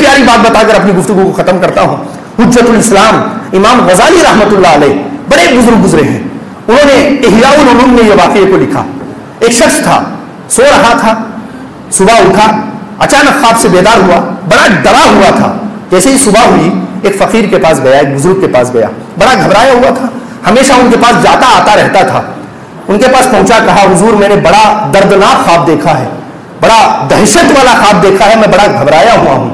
پیاری بات بتا کر اپنی گفتگو کو ختم کرتا ہوں. حجت الاسلام امام غزالی رحمۃ اللہ علیہ بڑے بزرگ گزرے ہیں. انہوں نے احیاء العلوم میں یہ واقعے کو لکھا. ایک شخص تھا, سو رہا تھا, صبح اٹھا, اچانک خواب سے بیدار ہوا, بڑا ڈرا ہوا تھا. جیسے ہی صبح ہوئی ایک فقیر کے پاس گیا, ایک بزرگ کے پاس گیا, بڑا گھبرایا ہوا تھا, ہمیشہ ان کے پاس جاتا آتا رہتا تھا. ان کے پاس پہنچا, کہا حضور میں نے بڑا دردناک خواب دیکھا ہے, بڑا دہشت والا خواب دیکھا ہے, میں بڑا گھبرایا ہوا ہوں.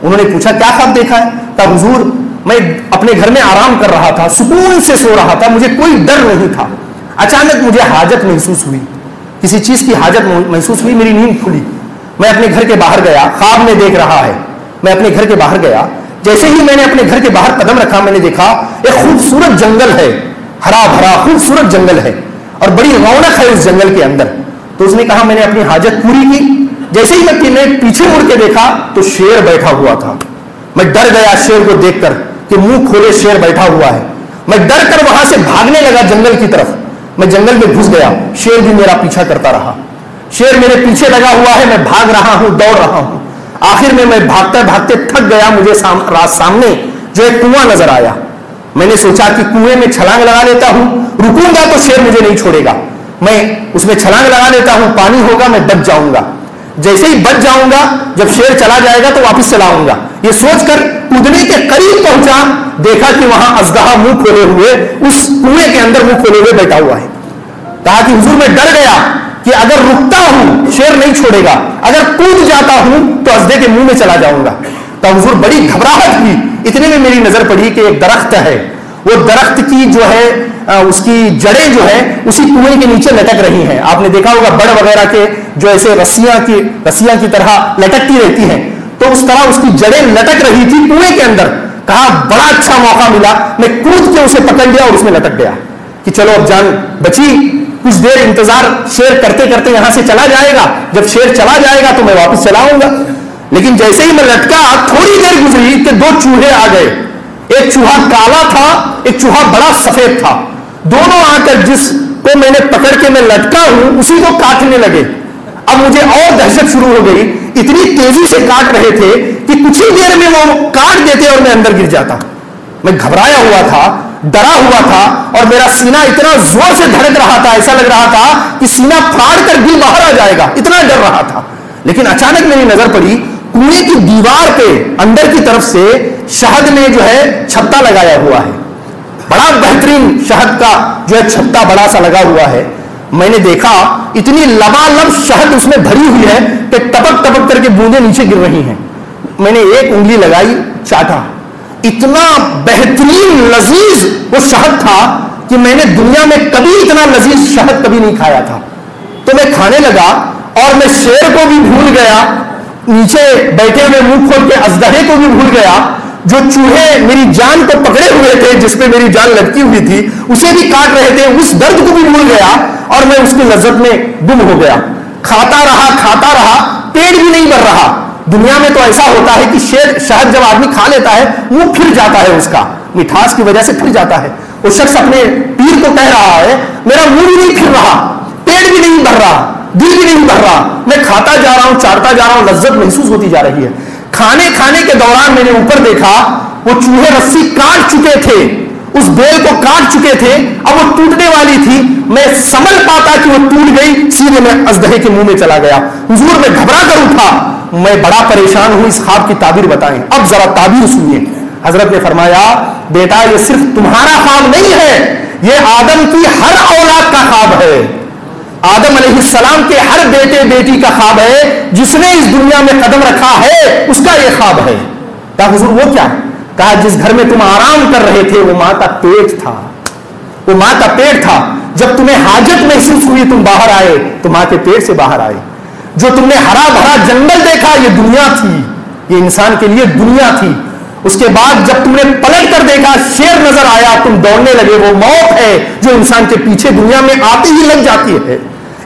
انہوں نے پوچھا کیا خواب دیکھا ہے؟ کہا حضور میں اپنے گھر میں آرام کر رہا تھا, سکون سے سو رہا تھا, مجھے کوئی ڈر نہیں تھا. اچانک مجھے حاجت محسوس ہوئی, کسی چیز کی حاجت محسوس ہوئی, میری نیند کھلی, میں اپنے گھر کے باہر گیا, خواب میں دیکھ رہا ہے, میں اپنے گھر کے باہر گیا. جیسے ہی میں نے اپنے گھر کے باہر قدم رکھا, میں نے دیکھا ایک خوبصورت جنگل ہے, ہرا بھرا خوبصورت جنگل ہے اور بڑی رونق ہے اس جنگل کے اندر. تو اس نے کہا میں نے اپنی حاجت پوری کی. جیسے ہی میں پیچھے مڑ کے دیکھا تو شیر بیٹھا ہوا تھا. میں ڈر گیا شیر کو دیکھ کر کہ منہ کھولے شیر بیٹھا ہوا ہے. میں ڈر کر وہاں سے بھاگنے لگا جنگل کی طرف. میں جنگل میں گھس گیا, شیر بھی میرا پیچھا کرتا رہا. شیر میرے پیچھے لگا ہوا ہے, میں بھاگ رہا ہوں, دوڑ رہا ہوں. آخر میں بھاگتے بھاگتے تھک گیا. مجھے سامنے جو ایک کنواں نظر آیا. میں نے سوچا کہ کنویں میں چھلانگ لگا لیتا ہوں, رکوں گا تو شیر مجھے نہیں چھوڑے گا. میں اس میں چھلانگ لگا لیتا ہوں, پانی ہوگا, میں بچ جاؤں گا. جیسے ہی بچ جاؤں گا, جب شیر چلا جائے گا تو واپس چلا آؤں گا. یہ سوچ کر کودنے کے قریب پہنچا, دیکھا کہ وہاں اژدہا منہ کھولے ہوئے اس کنویں کے اندر منہ کھولے ہوئے بیٹھا ہوا ہے. کہا کہ حضور میں ڈر گیا کہ اگر رکتا ہوں شیر نہیں چھوڑے گا, اگر کود جاتا ہوں تو اژدہے کے منہ میں چلا جاؤں گا. تو حضور بڑی گھبراہٹ ہوئی. اتنے میں میری نظر پڑی کہ ایک درخت ہے, وہ درخت کی جو ہے اس کی جڑیں جو ہے اسی کنویں کے نیچے لٹک رہی ہیں. آپ نے دیکھا ہوگا بڑ وغیرہ کے جو ایسے رسیاں کی طرح لٹکتی رہتی ہیں, تو اس طرح اس کی جڑیں لٹک رہی تھی کنویں کے اندر. کہا بڑا اچھا موقع ملا, میں کود کے اسے پکڑ لیا اور اس میں لٹک گیا کہ چلو اب جان بچی. کچھ دیر انتظار شیر کرتے کرتے یہاں سے چلا جائے گا, جب شیر چلا جائے گا تو میں واپس چلا آؤں گا. لیکن جیسے ہی میں لٹکا, تھوڑی دیر گزری کہ 2 چوہے آ گئے. ایک چوہا کالا تھا, ایک چوہا بڑا سفید تھا. دونوں آ کر جس کو میں نے پکڑ کے میں لٹکا ہوں اسی کو کاٹنے لگے. اب مجھے اور دہشت شروع ہو گئی. اتنی تیزی سے کاٹ رہے تھے کہ کچھ ہی دیر میں وہ کاٹ دیتے اور میں اندر گر جاتا. میں گھبرایا ہوا تھا, ڈرا ہوا تھا, اور میرا سینہ اتنا زور سے دھڑک رہا تھا, ایسا لگ رہا تھا کہ سینہ پھاڑ کر دل باہر آ جائے گا, اتنا ڈر رہا تھا. لیکن اچانک میری نظر پڑی کنویں کی دیوار پہ اندر کی طرف سے شہد میں جو ہے چھتا لگایا ہوا ہے. بڑا بہترین شہد کا جو ہے چھتا بڑا سا لگا ہوا ہے. میں نے دیکھا اتنی لبالب شہد اس میں بھری ہوئی ہے کہ ٹپک ٹپک کر کے بوندیں نیچے گر رہی ہیں. میں نے ایک انگلی لگائی, چاٹا, اتنا بہترین لذیذ وہ شہد تھا کہ میں نے دنیا میں کبھی اتنا لذیذ شہد کبھی نہیں کھایا تھا. تو میں کھانے لگا اور میں شیر کو بھی بھول گیا, نیچے بیٹھے ہوئے منہ کھول کے اژدہے کو بھی بھول گیا, جو چوہے میری جان کو پکڑے ہوئے تھے, جس پہ میری جان لٹکی ہوئی تھی, اسے بھی کاٹ رہے تھے, اس درد کو بھی بھول گیا اور میں اس کی لذت میں گم ہو گیا. کھاتا رہا, پیٹ بھی نہیں بھر رہا. دنیا میں تو ایسا ہوتا ہے کہ شہد جب آدمی کھا لیتا ہے منہ پھر جاتا ہے, اس کا مٹھاس کی وجہ سے پھر جاتا ہے. وہ شخص اپنے پیر کو کہہ رہا ہے میرا منہ بھی نہیں پھر رہا, پیٹ بھی نہیں بھر رہا, دل بھی نہیں بھر رہا, میں کھاتا جا رہا ہوں, چاٹتا جا رہا ہوں, لذت محسوس ہوتی جا رہی ہے. کھانے کے دوران میں نے اوپر دیکھا وہ چوہے رسی کاٹ چکے تھے, اس بیل کو کاٹ چکے تھے, اب وہ ٹوٹنے والی تھی. میں سمجھ پاتا کہ وہ ٹوٹ گئی, سیدھے میں اژدہے کے منہ میں چلا گیا. حضور میں گھبرا کر اٹھا, میں بڑا پریشان ہوں, اس خواب کی تعبیر بتائیں. اب ذرا تعبیر سنیے. حضرت نے فرمایا بیٹا یہ صرف تمہارا خواب نہیں ہے, یہ آدم کی ہر اولاد کا خواب ہے. آدم علیہ السلام کے ہر بیٹے بیٹی کا خواب ہے. جس نے اس دنیا میں قدم رکھا ہے اس کا یہ خواب ہے. کہا حضور وہ کیا؟ کہا جس گھر میں تم آرام کر رہے تھے وہ ماں کا پیٹ تھا, وہ ماں کا پیٹ تھا. جب تمہیں حاجت محسوس ہوئی تم باہر آئے تو ماں کے پیٹ سے باہر آئے. جو تم نے ہرا بھرا جنگل دیکھا یہ دنیا تھی, یہ انسان کے لیے دنیا تھی. اس کے بعد جب تم نے پلٹ کر دیکھا شیر نظر آیا, تم دوڑنے لگے. وہ موت ہے جو انسان کے پیچھے دنیا میں آتے ہی لگ جاتی ہے.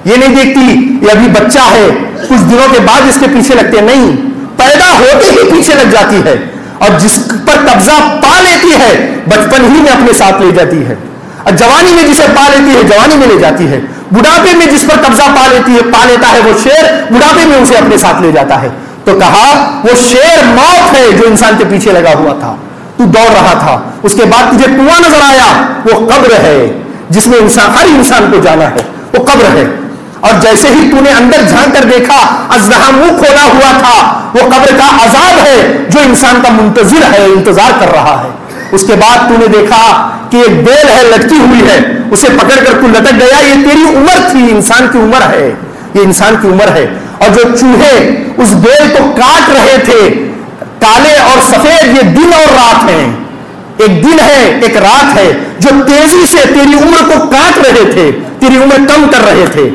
یہ نہیں دیکھتی یہ ابھی بچہ ہے, کچھ دنوں کے بعد اس کے پیچھے لگتے نہیں, پیدا ہوتے ہی پیچھے لگ جاتی ہے. اور جس پر قبضہ پا لیتی ہے بچپن ہی میں اپنے ساتھ لے جاتی ہے, اور جوانی میں جسے پا لیتی ہے جوانی میں لے جاتی ہے. بڑھاپے میں جس پر قبضہ پا لیتا ہے وہ شیر بڑھاپے میں اسے اپنے ساتھ لے جاتا ہے. تو کہا وہ شیر موت ہے جو انسان کے پیچھے لگا ہوا تھا، تو دوڑ رہا تھا، اس کے بعد تجھے کنواں نظر آیا، وہ قبر ہے جس میں ہر انسان کو جانا ہے، وہ قبر ہے۔ اور جیسے ہی تو نے اندر جھانک کر دیکھا، اژدہا منہ کھولا ہوا تھا، وہ قبر کا عذاب ہے جو انسان کا منتظر ہے، انتظار کر رہا ہے۔ اس کے بعد تو نے دیکھا کہ ایک بیل ہے لٹکی ہوئی ہے، اسے پکڑ کر تو لٹک گیا، یہ تیری عمر تھی، انسان کی عمر ہے، یہ انسان کی عمر ہے۔ اور جو چوہے اس بیل کو کاٹ رہے تھے، کالے اور سفید، یہ دن اور رات ہیں، ایک دن ہے ایک رات ہے، جو تیزی سے تیری عمر کو کاٹ رہے تھے، تیری عمر کم کر رہے تھے۔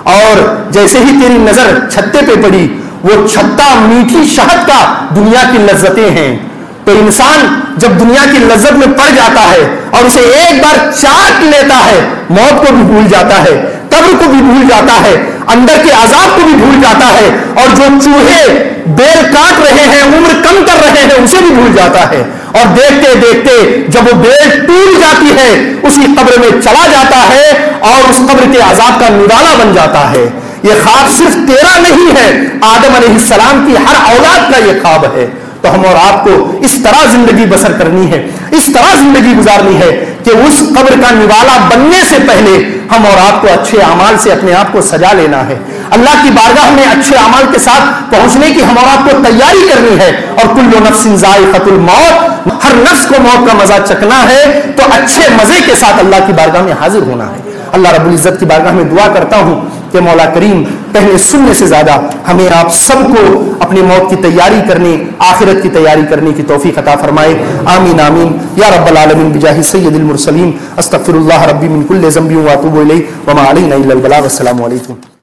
اور جیسے ہی تیری نظر چھتے پہ پڑی، وہ چھتا میٹھی شہد کا دنیا کی لذتیں ہیں، تو انسان جب دنیا کی لذت میں پڑ جاتا ہے اور اسے ایک بار چاٹ لیتا ہے، موت کو بھی بھول جاتا ہے، قبر کو بھی بھول جاتا ہے، اندر کے عذاب کو بھی بھول جاتا ہے، اور جو چوہے بیل کاٹ رہے ہیں، عمر کم کر رہے ہیں، اسے بھی بھول جاتا ہے۔ اور دیکھتے دیکھتے جب وہ بیل ٹوٹ جاتی ہے، اسی قبر میں چلا جاتا ہے اور اس قبر کے عذاب کا نوالا بن جاتا ہے۔ یہ خواب صرف تیرا نہیں ہے، آدم علیہ السلام کی ہر اولاد کا یہ خواب ہے۔ تو ہم اور آپ کو اس طرح زندگی بسر کرنی ہے، اس طرح زندگی گزارنی ہے کہ اس قبر کا نوالا بننے سے پہلے ہم اور آپ کو اچھے اعمال سے اپنے آپ کو سجا لینا ہے، اللہ کی بارگاہ میں اچھے اعمال کے ساتھ پہنچنے کی ہم اور آپ کو تیاری کرنی ہے۔ اور کل نفس ذائقۃ الموت، ہر نفس کو موت کا مزہ چکھنا ہے، تو اچھے مزے کے ساتھ اللہ کی بارگاہ میں حاضر ہونا ہے۔ اللہ رب العزت کی بارگاہ میں دعا کرتا ہوں کہ مولا کریم پہلے سننے سے زیادہ ہمیں آپ سب کو اپنی موت کی تیاری کرنے، آخرت کی تیاری کرنے کی توفیق عطا فرمائے۔ آمین آمین یا رب العالمین بجاہ سید المرسلین۔ استغفر اللہ ربی من کل ذنب واتوب الیہ وما علینا الا البلاغ۔ السلام علیکم۔